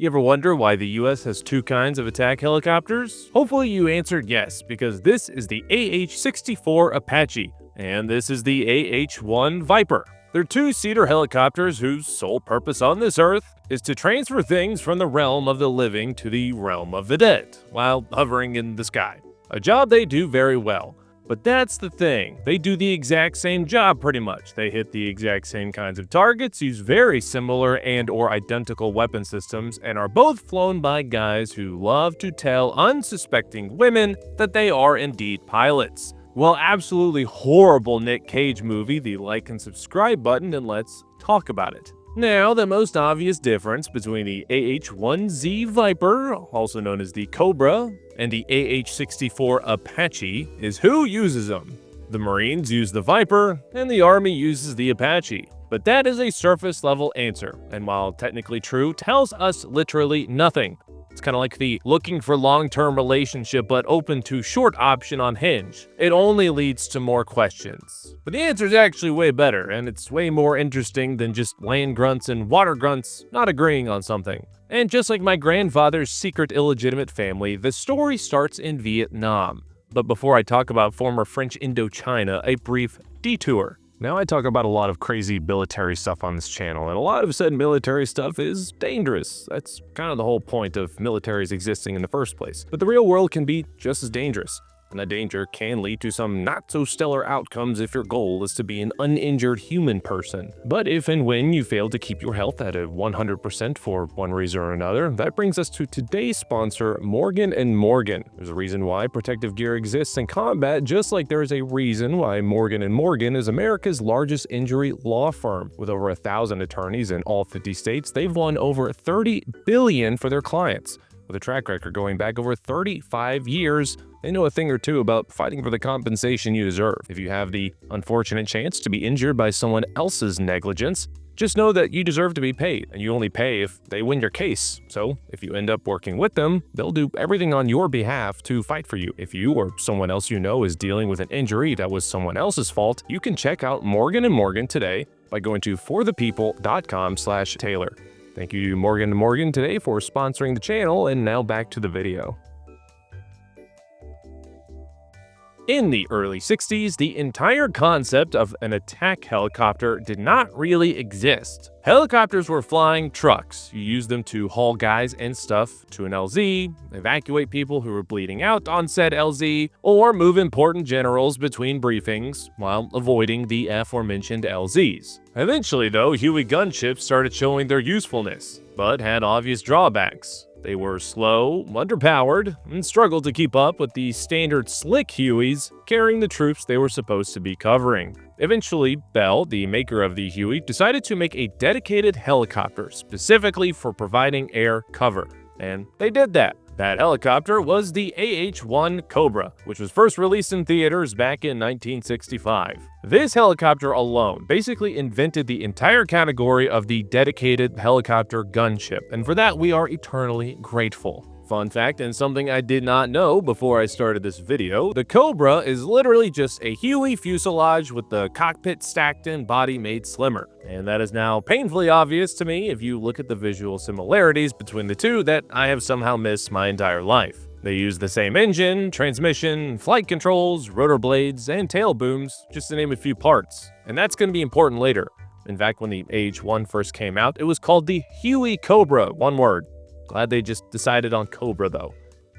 You ever wonder why the US has two kinds of attack helicopters? Hopefully you answered yes, because this is the AH-64 Apache, and this is the AH-1 Viper. They're two-seater helicopters whose sole purpose on this earth is to transfer things from the realm of the living to the realm of the dead, while hovering in the sky. A job they do very well. But that's the thing, they do the exact same job pretty much. They hit the exact same kinds of targets, use very similar and/or identical weapon systems, and are both flown by guys who love to tell unsuspecting women that they are indeed pilots. Well, absolutely horrible Nick Cage movie, the like and subscribe button, and let's talk about it. Now, the most obvious difference between the AH-1Z Viper, also known as the Cobra, and the AH-64 Apache is who uses them. The Marines use the Viper, and the Army uses the Apache. But that is a surface-level answer, and while technically true, tells us literally nothing. It's kind of like the looking for long-term relationship but open to short option on Hinge. It only leads to more questions. But the answer is actually way better, and it's way more interesting than just land grunts and water grunts not agreeing on something. And just like my grandfather's secret illegitimate family, the story starts in Vietnam. But before I talk about former French Indochina, a brief detour. Now, I talk about a lot of crazy military stuff on this channel, and a lot of said military stuff is dangerous. That's kind of the whole point of militaries existing in the first place. But the real world can be just as dangerous, and that danger can lead to some not-so-stellar outcomes if your goal is to be an uninjured human person. But if and when you fail to keep your health at a 100% for one reason or another, that brings us to today's sponsor, Morgan & Morgan. There's a reason why protective gear exists in combat, just like there is a reason why Morgan & Morgan is America's largest injury law firm. With over 1,000 attorneys in all 50 states, they've won over $30 billion for their clients. With a track record going back over 35 years, they know a thing or two about fighting for the compensation you deserve. If you have the unfortunate chance to be injured by someone else's negligence, just know that you deserve to be paid, and you only pay if they win your case. So, if you end up working with them, they'll do everything on your behalf to fight for you. If you or someone else you know is dealing with an injury that was someone else's fault, you can check out Morgan & Morgan today by going to forthepeople.com/Taylor. Thank you to Morgan & Morgan today for sponsoring the channel, and now back to the video. In the early 60s, the entire concept of an attack helicopter did not really exist. Helicopters were flying trucks. You used them to haul guys and stuff to an LZ, evacuate people who were bleeding out on said LZ, or move important generals between briefings while avoiding the aforementioned LZs. Eventually, though, Huey gunships started showing their usefulness, but had obvious drawbacks. They were slow, underpowered, and struggled to keep up with the standard slick Hueys carrying the troops they were supposed to be covering. Eventually, Bell, the maker of the Huey, decided to make a dedicated helicopter specifically for providing air cover, and they did that. That helicopter was the AH-1 Cobra, which was first released in theaters back in 1965. This helicopter alone basically invented the entire category of the dedicated helicopter gunship, and for that we are eternally grateful. Fun fact, and something I did not know before I started this video, the Cobra is literally just a Huey fuselage with the cockpit stacked and body made slimmer. And that is now painfully obvious to me if you look at the visual similarities between the two that I have somehow missed my entire life. They use the same engine, transmission, flight controls, rotor blades, and tail booms, just to name a few parts. And that's going to be important later. In fact, when the AH-1 first came out, it was called the Huey Cobra, one word. Glad they just decided on Cobra though.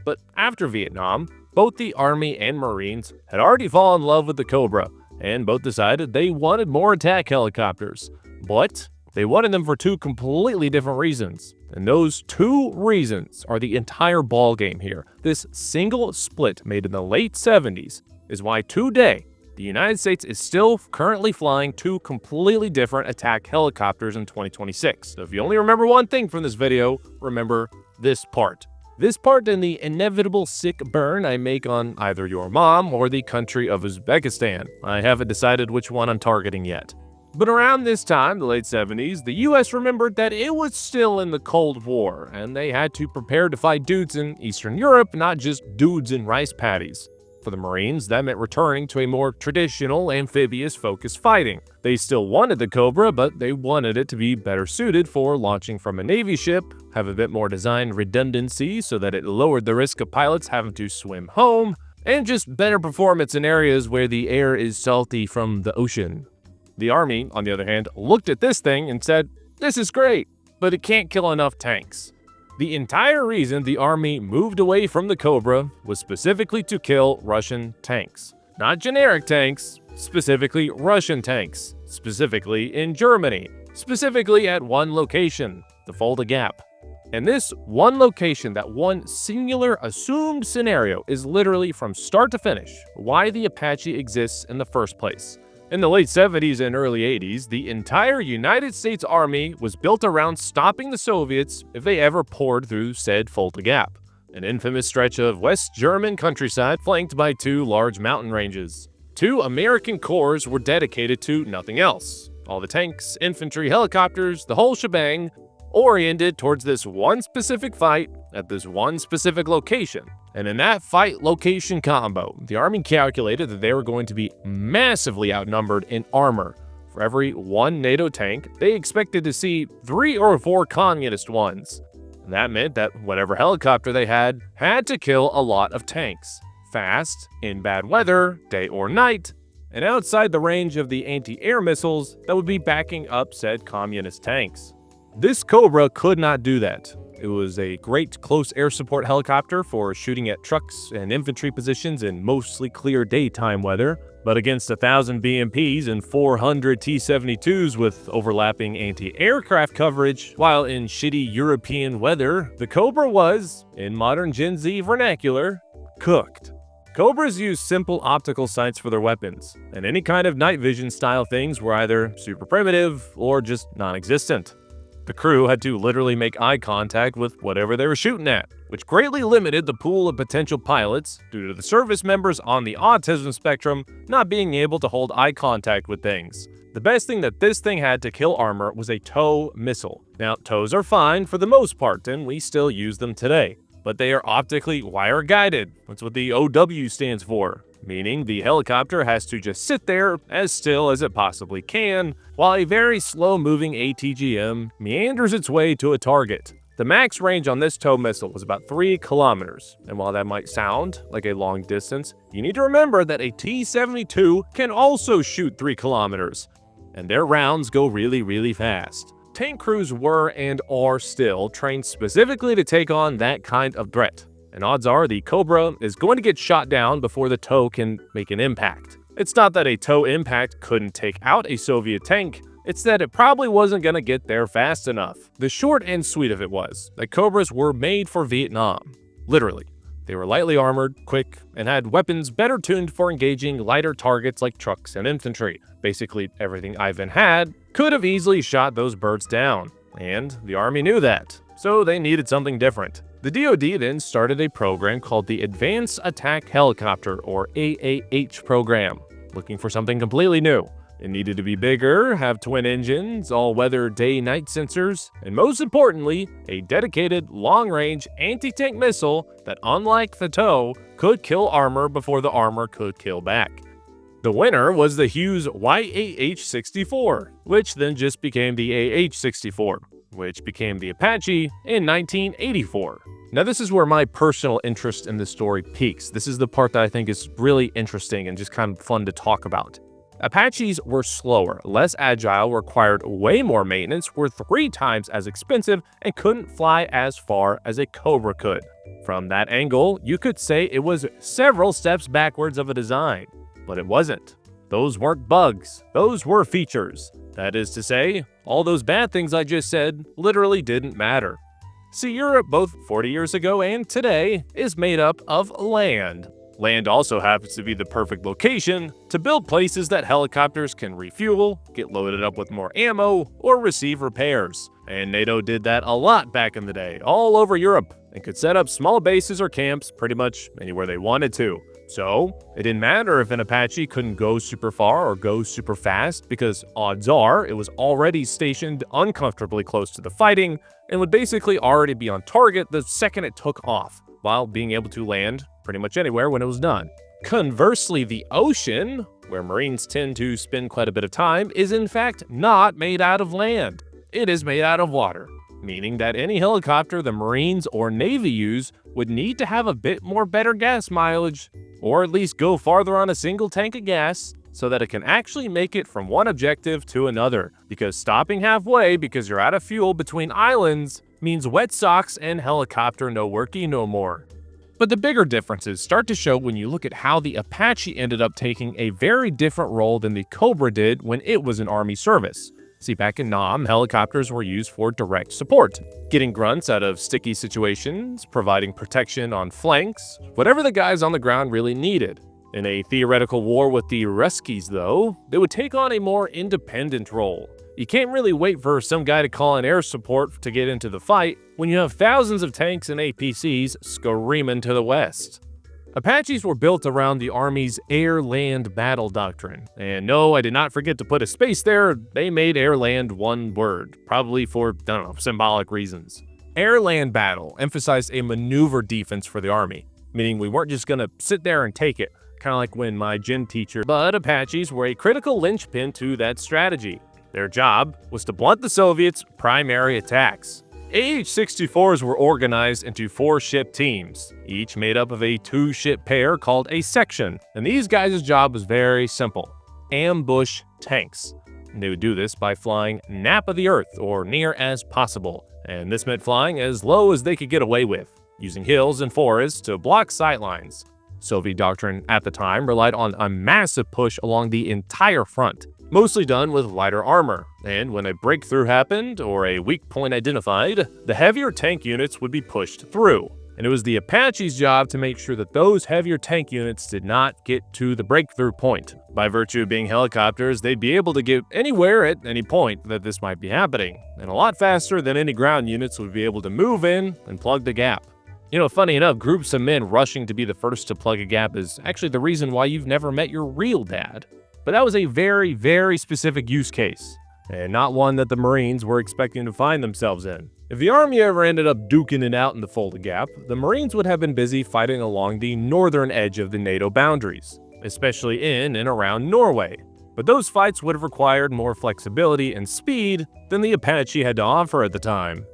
But after Vietnam, both the Army and Marines had already fallen in love with the Cobra, and both decided they wanted more attack helicopters. But they wanted them for two completely different reasons. And those two reasons are the entire ballgame here. This single split made in the late 70s is why today, the United States is still currently flying two completely different attack helicopters in 2026. So if you only remember one thing from this video, remember this part. This part and the inevitable sick burn I make on either your mom or the country of Uzbekistan. I haven't decided which one I'm targeting yet. But around this time, the late 70s, the US remembered that it was still in the Cold War, and they had to prepare to fight dudes in Eastern Europe, not just dudes in rice paddies. For the Marines, that meant returning to a more traditional amphibious-focused fighting. They still wanted the Cobra, but they wanted it to be better suited for launching from a Navy ship, have a bit more design redundancy so that it lowered the risk of pilots having to swim home, and just better performance in areas where the air is salty from the ocean. The Army, on the other hand, looked at this thing and said, "This is great, but it can't kill enough tanks." The entire reason the Army moved away from the Cobra was specifically to kill Russian tanks. Not generic tanks, specifically Russian tanks, specifically in Germany, specifically at one location, the Fulda Gap. And this one location, that one singular assumed scenario, is literally from start to finish why the Apache exists in the first place. In the late 70s and early 80s, the entire United States Army was built around stopping the Soviets if they ever poured through said Fulda Gap, an infamous stretch of West German countryside flanked by two large mountain ranges. Two American corps were dedicated to nothing else. All the tanks, infantry, helicopters, the whole shebang, oriented towards this one specific fight at this one specific location. And in that fight-location combo, the Army calculated that they were going to be massively outnumbered in armor. For every one NATO tank, they expected to see 3 or 4 communist ones. And that meant that whatever helicopter they had to kill a lot of tanks. Fast, in bad weather, day or night, and outside the range of the anti-air missiles that would be backing up said communist tanks. This Cobra could not do that. It was a great close air support helicopter for shooting at trucks and infantry positions in mostly clear daytime weather, but against 1,000 BMPs and 400 T-72s with overlapping anti-aircraft coverage, while in shitty European weather, the Cobra was, in modern Gen Z vernacular, cooked. Cobras use simple optical sights for their weapons, and any kind of night vision style things were either super primitive or just non-existent. The crew had to literally make eye contact with whatever they were shooting at, which greatly limited the pool of potential pilots due to the service members on the autism spectrum not being able to hold eye contact with things. The best thing that this thing had to kill armor was a TOW missile. Now, TOWs are fine for the most part, and we still use them today, but they are optically wire-guided. That's what the OW stands for. Meaning the helicopter has to just sit there as still as it possibly can, while a very slow-moving ATGM meanders its way to a target. The max range on this TOW missile was about 3 kilometers, and while that might sound like a long distance, you need to remember that a T-72 can also shoot 3 kilometers, and their rounds go really fast. Tank crews were and are still trained specifically to take on that kind of threat. And odds are the Cobra is going to get shot down before the TOW can make an impact. It's not that a TOW impact couldn't take out a Soviet tank, it's that it probably wasn't going to get there fast enough. The short and sweet of it was that Cobras were made for Vietnam. Literally. They were lightly armored, quick, and had weapons better tuned for engaging lighter targets like trucks and infantry. Basically, everything Ivan had could have easily shot those birds down. And the Army knew that, so they needed something different. The DoD then started a program called the Advanced Attack Helicopter, or AAH program, looking for something completely new. It needed to be bigger, have twin engines, all-weather day-night sensors, and most importantly, a dedicated long-range anti-tank missile that, unlike the TOW, could kill armor before the armor could kill back. The winner was the Hughes AH-64, which then just became the AH-64. Which became the Apache in 1984. Now this is where my personal interest in this story peaks. This is the part that I think is really interesting and just kind of fun to talk about. Apaches were slower, less agile, required way more maintenance, were 3 times as expensive, and couldn't fly as far as a Cobra could. From that angle, you could say it was several steps backwards of a design. But it wasn't. Those weren't bugs, those were features. That is to say, all those bad things I just said literally didn't matter. See, Europe, both 40 years ago and today, is made up of land. Land also happens to be the perfect location to build places that helicopters can refuel, get loaded up with more ammo, or receive repairs. And NATO did that a lot back in the day, all over Europe, and could set up small bases or camps pretty much anywhere they wanted to. So, it didn't matter if an Apache couldn't go super far or go super fast, because odds are it was already stationed uncomfortably close to the fighting and would basically already be on target the second it took off, while being able to land pretty much anywhere when it was done. Conversely, the ocean, where Marines tend to spend quite a bit of time, is in fact not made out of land. It is made out of water, meaning that any helicopter the Marines or Navy use would need to have a bit more better gas mileage, or at least go farther on a single tank of gas, so that it can actually make it from one objective to another, because stopping halfway because you're out of fuel between islands means wet socks and helicopter no worky no more. But the bigger differences start to show when you look at how the Apache ended up taking a very different role than the Cobra did when it was in Army service. See, back in Nam, helicopters were used for direct support, getting grunts out of sticky situations, providing protection on flanks, whatever the guys on the ground really needed. In a theoretical war with the Ruskies, though, they would take on a more independent role. You can't really wait for some guy to call in air support to get into the fight when you have thousands of tanks and APCs screaming to the west. Apaches were built around the Army's air-land battle doctrine. And no, I did not forget to put a space there. They made air-land one word, probably for, I don't know, symbolic reasons. Air-land battle emphasized a maneuver defense for the Army, meaning we weren't just gonna sit there and take it, kind of like when my gym teacher, but Apaches were a critical linchpin to that strategy. Their job was to blunt the Soviets' primary attacks. AH-64s were organized into 4-ship teams, each made up of a 2-ship pair called a section, and these guys' job was very simple: ambush tanks. And they would do this by flying nap of the earth, or near as possible, and this meant flying as low as they could get away with, using hills and forests to block sightlines. Soviet doctrine at the time relied on a massive push along the entire front, mostly done with lighter armor, and when a breakthrough happened or a weak point identified, the heavier tank units would be pushed through. And it was the Apache's job to make sure that those heavier tank units did not get to the breakthrough point. By virtue of being helicopters, they'd be able to get anywhere at any point that this might be happening, and a lot faster than any ground units would be able to move in and plug the gap. You know, funny enough, groups of men rushing to be the first to plug a gap is actually the reason why you've never met your real dad. But that was a very, very specific use case, and not one that the Marines were expecting to find themselves in. If the Army ever ended up duking it out in the Fulda Gap, the Marines would have been busy fighting along the northern edge of the NATO boundaries, especially in and around Norway. But those fights would have required more flexibility and speed than the Apache had to offer at the time.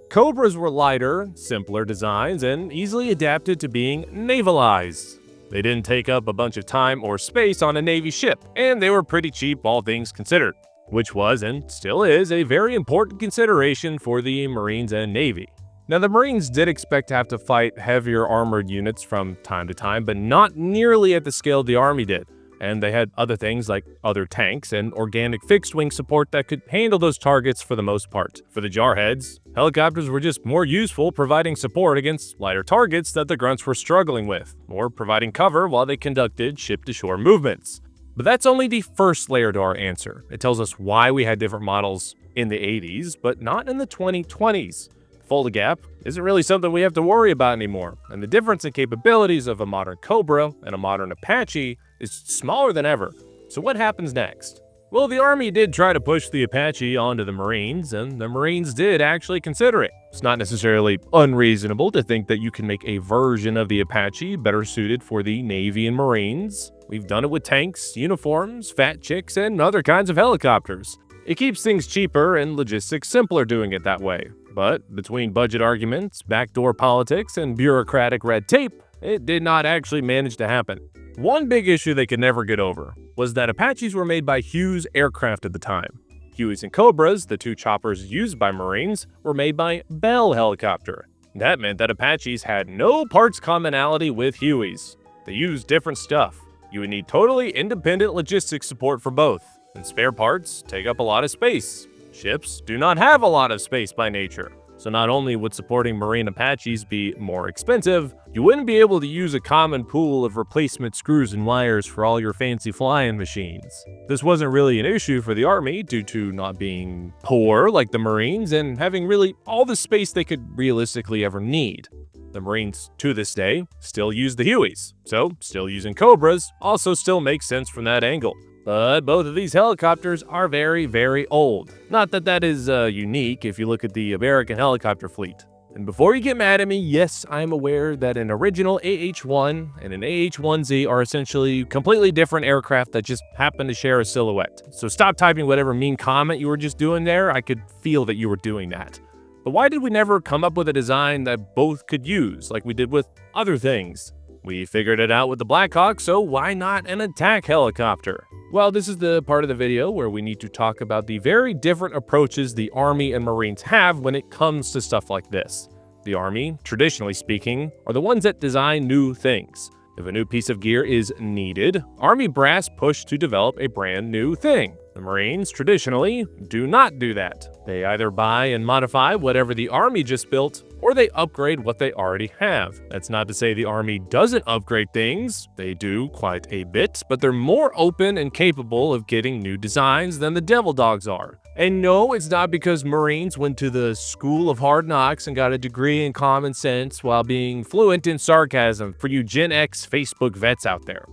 Cobras were lighter, simpler designs, and easily adapted to being navalized. They didn't take up a bunch of time or space on a Navy ship, and they were pretty cheap all things considered, which was and still is a very important consideration for the Marines and Navy. Now, the Marines did expect to have to fight heavier armored units from time to time, but not nearly at the scale the Army did. And they had other things like other tanks and organic fixed-wing support that could handle those targets for the most part. For the jarheads, helicopters were just more useful providing support against lighter targets that the grunts were struggling with, or providing cover while they conducted ship-to-shore movements. But that's only the first layer to our answer. It tells us why we had different models in the 80s, but not in the 2020s. The Fulda Gap isn't really something we have to worry about anymore, and the difference in capabilities of a modern Cobra and a modern Apache is smaller than ever. So what happens next? Well, the Army did try to push the Apache onto the Marines, and the Marines did actually consider it. It's not necessarily unreasonable to think that you can make a version of the Apache better suited for the Navy and Marines. We've done it with tanks, uniforms, fat chicks, and other kinds of helicopters. It keeps things cheaper and logistics simpler doing it that way. But between budget arguments, backdoor politics, and bureaucratic red tape, it did not actually manage to happen. One big issue they could never get over was that Apaches were made by Hughes Aircraft at the time. Hueys and Cobras, the two choppers used by Marines, were made by Bell Helicopter. That meant that Apaches had no parts commonality with Hueys. They used different stuff. You would need totally independent logistics support for both, and spare parts take up a lot of space. Ships do not have a lot of space by nature. So not only would supporting Marine Apaches be more expensive, you wouldn't be able to use a common pool of replacement screws and wires for all your fancy flying machines. This wasn't really an issue for the Army due to not being poor like the Marines and having really all the space they could realistically ever need. The Marines, to this day, still use the Hueys, so still using Cobras also still makes sense from that angle. But both of these helicopters are very, very old. Not that that is unique if you look at the American helicopter fleet. And before you get mad at me, yes, I'm aware that an original AH-1 and an AH-1Z are essentially completely different aircraft that just happen to share a silhouette. So stop typing whatever mean comment you were just doing there. I could feel that you were doing that. But why did we never come up with a design that both could use, like we did with other things? We figured it out with the Black Hawk, so why not an attack helicopter? Well, this is the part of the video where we need to talk about the very different approaches the Army and Marines have when it comes to stuff like this. The Army, traditionally speaking, are the ones that design new things. If a new piece of gear is needed, Army brass push to develop a brand new thing. The Marines, traditionally, do not do that. They either buy and modify whatever the Army just built, or they upgrade what they already have. That's not to say the Army doesn't upgrade things. They do quite a bit, but they're more open and capable of getting new designs than the Devil Dogs are. And no, it's not because Marines went to the School of Hard Knocks and got a degree in common sense while being fluent in sarcasm for you Gen X Facebook vets out there.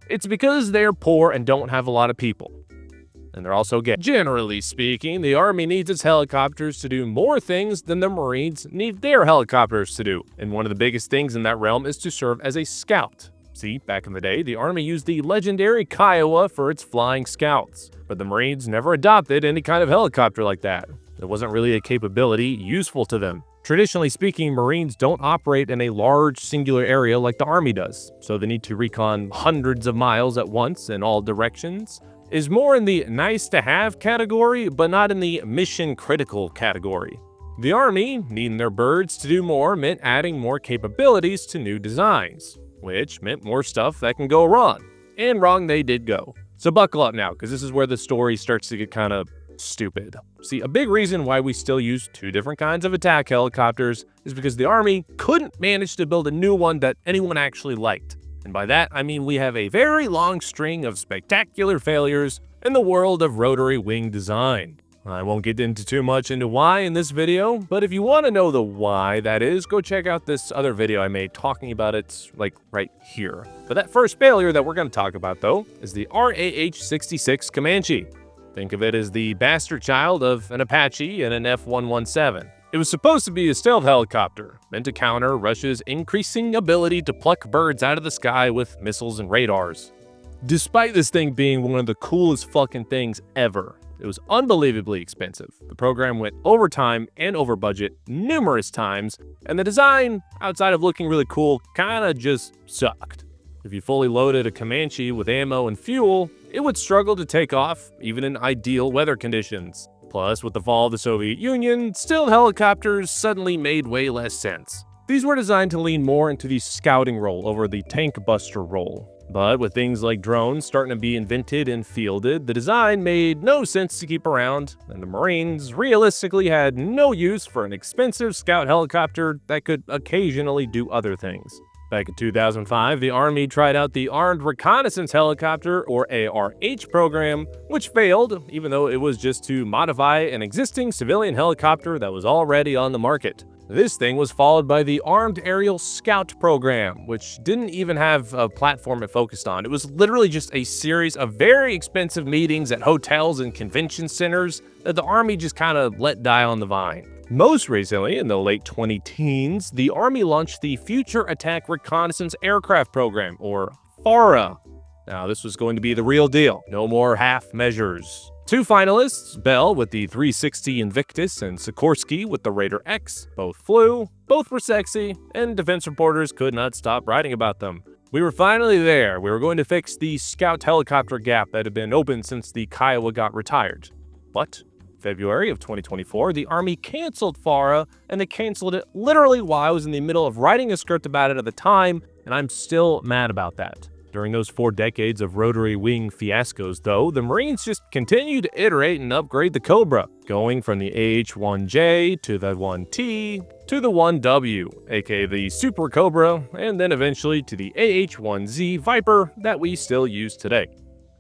It's because they're poor and don't have a lot of people. And they're also gay. Generally speaking, the Army needs its helicopters to do more things than the Marines need their helicopters to do. And one of the biggest things in that realm is to serve as a scout. See, back in the day, the Army used the legendary Kiowa for its flying scouts, but the Marines never adopted any kind of helicopter like that. There wasn't really a capability useful to them. Traditionally speaking, Marines don't operate in a large singular area like the Army does, so the need to recon hundreds of miles at once in all directions is more in the nice-to-have category, but not in the mission-critical category. The Army, needing their birds to do more, meant adding more capabilities to new designs, which meant more stuff that can go wrong. And wrong they did go. So buckle up now, because this is where the story starts to get kind of stupid. See, a big reason why we still use two different kinds of attack helicopters is because the Army couldn't manage to build a new one that anyone actually liked. And by that, I mean we have a very long string of spectacular failures in the world of rotary wing design. I won't get into too much into why in this video, but if you want to know the why that is, go check out this other video I made talking about it, like right here. But that first failure that we're going to talk about, though, is the AH-64 Comanche. Think of it as the bastard child of an Apache and an F-117. It was supposed to be a stealth helicopter, meant to counter Russia's increasing ability to pluck birds out of the sky with missiles and radars. Despite this thing being one of the coolest fucking things ever, it was unbelievably expensive. The program went over time and over budget numerous times, and the design, outside of looking really cool, kinda just sucked. If you fully loaded a Comanche with ammo and fuel, it would struggle to take off, even in ideal weather conditions. Plus, with the fall of the Soviet Union, stealth helicopters suddenly made way less sense. These were designed to lean more into the scouting role over the tank buster role. But with things like drones starting to be invented and fielded, the design made no sense to keep around, and the Marines realistically had no use for an expensive scout helicopter that could occasionally do other things. Back in 2005, the Army tried out the Armed Reconnaissance Helicopter, or ARH program, which failed, even though it was just to modify an existing civilian helicopter that was already on the market. This thing was followed by the Armed Aerial Scout program, which didn't even have a platform it focused on. It was literally just a series of very expensive meetings at hotels and convention centers that the Army just kind of let die on the vine. Most recently, in the late 2010s, the Army launched the Future Attack Reconnaissance Aircraft Program, or FARA. Now, this was going to be the real deal. No more half measures. Two finalists, Bell with the 360 Invictus and Sikorsky with the Raider X, both flew, both were sexy, and defense reporters could not stop writing about them. We were finally there. We were going to fix the scout helicopter gap that had been open since the Kiowa got retired. But February of 2024, the Army canceled FARA, and they canceled it literally while I was in the middle of writing a script about it at the time, and I'm still mad about that. During those 4 decades of rotary wing fiascos, though, the Marines just continued to iterate and upgrade the Cobra, going from the AH-1J to the 1T to the 1W, aka the Super Cobra, and then eventually to the AH-1Z Viper that we still use today.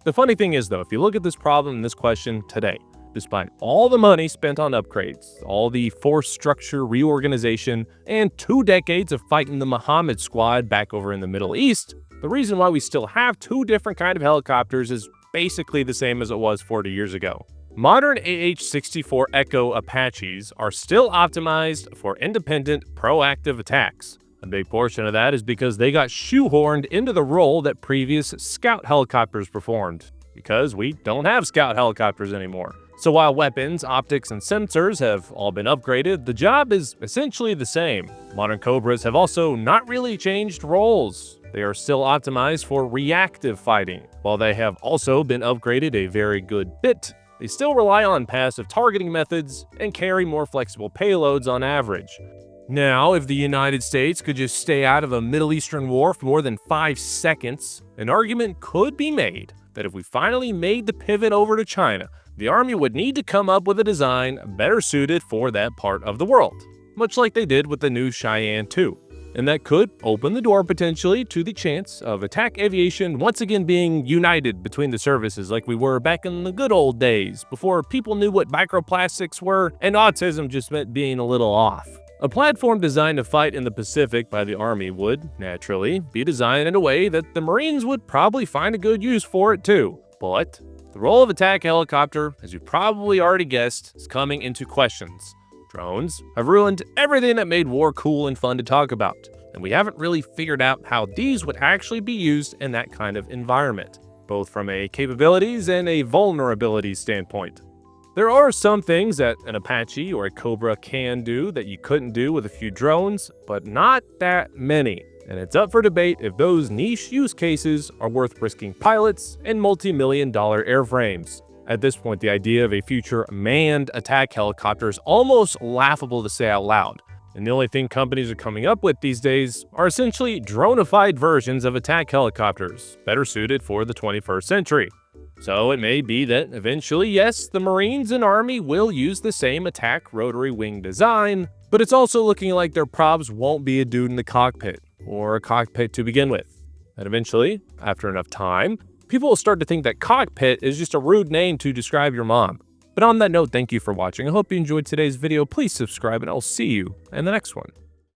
The funny thing is, though, if you look at this problem and this question today, despite all the money spent on upgrades, all the force structure reorganization, and 2 decades of fighting the Muhammad Squad back over in the Middle East, the reason why we still have 2 different kinds of helicopters is basically the same as it was 40 years ago. Modern AH-64 Echo Apaches are still optimized for independent, proactive attacks. A big portion of that is because they got shoehorned into the role that previous scout helicopters performed, because we don't have scout helicopters anymore. So while weapons, optics, and sensors have all been upgraded, the job is essentially the same. Modern Cobras have also not really changed roles. They are still optimized for reactive fighting. While they have also been upgraded a very good bit, they still rely on passive targeting methods and carry more flexible payloads on average. Now, if the United States could just stay out of a Middle Eastern war for more than 5 seconds, an argument could be made that if we finally made the pivot over to China, the Army would need to come up with a design better suited for that part of the world, much like they did with the new Cheyenne II. And that could open the door potentially to the chance of attack aviation once again being united between the services like we were back in the good old days, before people knew what microplastics were and autism just meant being a little off. A platform designed to fight in the Pacific by the Army would, naturally, be designed in a way that the Marines would probably find a good use for it too. But the role of attack helicopter, as you probably already guessed, is coming into questions. Drones have ruined everything that made war cool and fun to talk about, and we haven't really figured out how these would actually be used in that kind of environment, both from a capabilities and a vulnerabilities standpoint. There are some things that an Apache or a Cobra can do that you couldn't do with a few drones, but not that many, and it's up for debate if those niche use cases are worth risking pilots and multi-million-dollar airframes. At this point, the idea of a future manned attack helicopter is almost laughable to say out loud, and the only thing companies are coming up with these days are essentially dronified versions of attack helicopters, better suited for the 21st century. So it may be that eventually, yes, the Marines and Army will use the same attack rotary wing design, but it's also looking like their probs won't be a dude in the cockpit, or a cockpit to begin with. And eventually, after enough time, people will start to think that cockpit is just a rude name to describe your mom. But on that note, thank you for watching. I hope you enjoyed today's video. Please subscribe, and I'll see you in the next one.